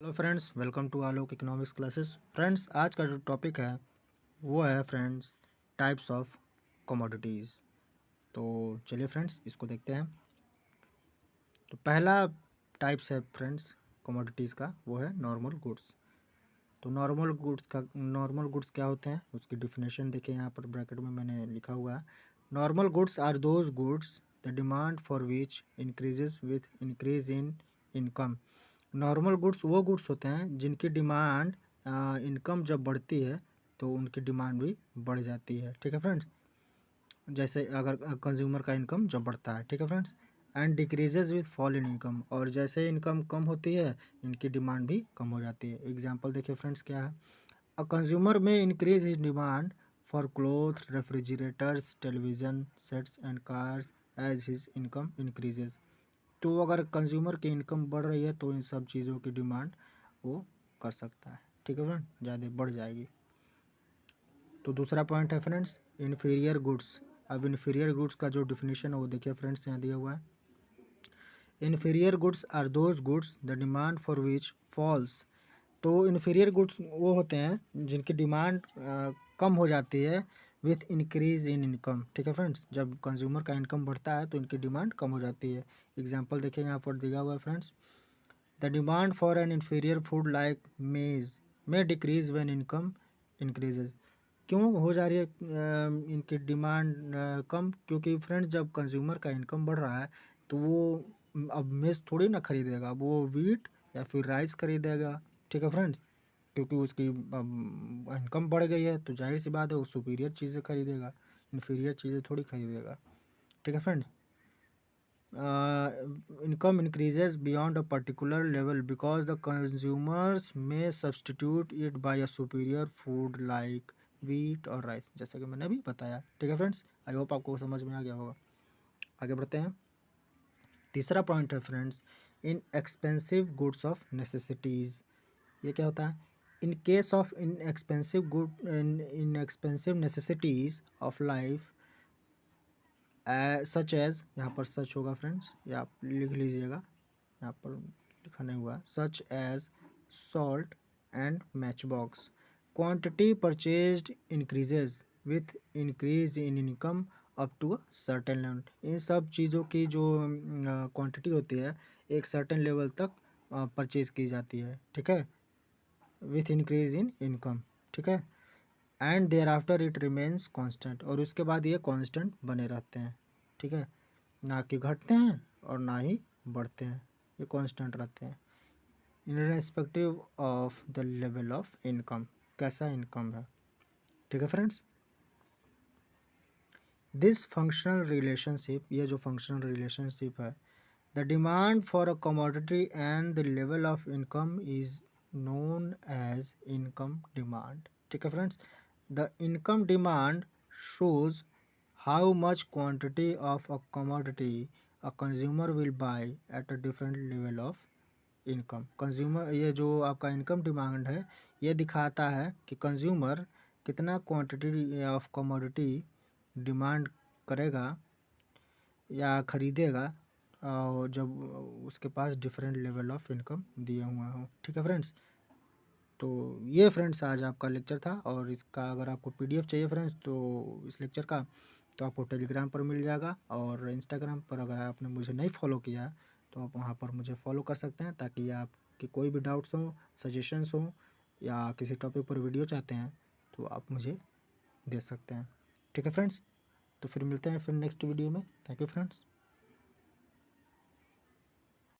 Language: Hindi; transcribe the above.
Hello friends, welcome to Alok economics classes. Friends, आज का जो टॉपिक है वो है फ्रेंड्स टाइप्स ऑफ कमोडिटीज़। तो चलिए फ्रेंड्स इसको देखते हैं। तो पहला टाइप्स है फ्रेंड्स कमोडिटीज़ का, वो है नॉर्मल गुड्स। तो नॉर्मल गुड्स क्या होते हैं उसकी डिफिनेशन देखिए, यहाँ पर ब्रैकेट में मैंने लिखा हुआ है। Normal goods are those goods the demand for which increases with increase in income. Normal goods वो गुड्स होते हैं जिनकी डिमांड इनकम जब बढ़ती है तो उनकी डिमांड भी बढ़ जाती है। ठीक है फ्रेंड्स, जैसे अगर कंज्यूमर का इनकम जब बढ़ता है, ठीक है friends, and decreases with fall in income, और जैसे इनकम कम होती है इनकी डिमांड भी कम हो जाती है। एग्जांपल देखिए फ्रेंड्स, क्या है, अ कंज्यूमर में increase his demand for cloth, refrigerators, television sets and cars as his income increases. तो अगर कंज्यूमर की इनकम बढ़ रही है तो इन सब चीज़ों की डिमांड वो कर सकता है। ठीक है फ्रेंड, ज़्यादा बढ़ जाएगी। तो दूसरा पॉइंट है फ्रेंड्स इन्फीरियर गुड्स। अब इन्फीरियर गुड्स का जो डिफिनीशन है वो देखिए फ्रेंड्स, यहाँ दिया हुआ है। Inferior goods are those goods the demand for which falls. तो इन्फीरियर गुड्स वो होते हैं जिनकी डिमांड कम हो जाती है विथ इंक्रीज इन इनकम। ठीक है फ्रेंड्स, जब कंज्यूमर का इनकम बढ़ता है तो इनकी डिमांड कम हो जाती है। एग्जांपल देखिए यहाँ पर दिया हुआ है friends, the demand for an inferior food like मेज में डिक्रीज व्हेन इनकम इंक्रीजेज। क्यों हो जा रही है इनकी डिमांड कम? क्योंकि फ्रेंड्स जब कंज्यूमर का इनकम बढ़ रहा है तो वो अब मेज थोड़ी ना खरीदेगा, वो वीट या फिर राइस खरीदेगा। ठीक है फ्रेंड्स, क्योंकि उसकी इनकम बढ़ गई है तो जाहिर सी बात है वो सुपीरियर चीज़ें खरीदेगा, इन्फीरियर चीज़ें थोड़ी खरीदेगा। ठीक है friends, income increases beyond a particular level because the consumers may substitute it by a superior food like wheat और राइस, जैसा कि मैंने अभी बताया। ठीक है फ्रेंड्स, आई होप आपको समझ में आ गया होगा। आगे बढ़ते हैं। तीसरा पॉइंट है friends inexpensive goods of necessities. ये क्या होता है? In case of inexpensive necessities of life such as, यहाँ पर सच होगा फ्रेंड्स, या आप लिख लीजिएगा, यहाँ पर लिखा नहीं हुआ, such as salt and match box. Quantity purchased increases with increase in income up to a certain level. इन सब चीज़ों की जो क्वांटिटी होती है एक सर्टेन लेवल तक परचेज की जाती है। ठीक है, विथ इंक्रीज इन इनकम। ठीक है, and thereafter it remains constant, और उसके बाद ये कांस्टेंट बने रहते हैं। ठीक है, ना कि घटते हैं और ना ही बढ़ते हैं, ये कांस्टेंट रहते हैं irrespective of the level of income, कैसा इनकम है। ठीक है फ्रेंड्स, दिस फंक्शनल रिलेशनशिप, ये जो फंक्शनल रिलेशनशिप है, the demand for a commodity and the level of income is known as income demand. ठीक है friends, the income demand shows how much quantity of a commodity a consumer will buy at a different level of income। Consumer, ये जो आपका इनकम डिमांड है ये दिखाता है कि कंज्यूमर कितना क्वांटिटी ऑफ कमोडिटी डिमांड करेगा या खरीदेगा और जब उसके पास डिफरेंट लेवल ऑफ इनकम दिए हुआ हो। ठीक है फ्रेंड्स, तो ये फ्रेंड्स आज आपका लेक्चर था, और इसका अगर आपको पीडीएफ चाहिए फ्रेंड्स तो इस लेक्चर का, तो आपको टेलीग्राम पर मिल जाएगा, और इंस्टाग्राम पर अगर आपने मुझे नहीं फॉलो किया है तो आप वहाँ पर मुझे फॉलो कर सकते हैं, ताकि आपके कोई भी डाउट्स हों, सजेशंस हों, या किसी टॉपिक पर वीडियो चाहते हैं तो आप मुझे दे सकते हैं। ठीक है फ्रेंड्स, तो फिर मिलते हैं फिर नेक्स्ट वीडियो में। Thank you friends.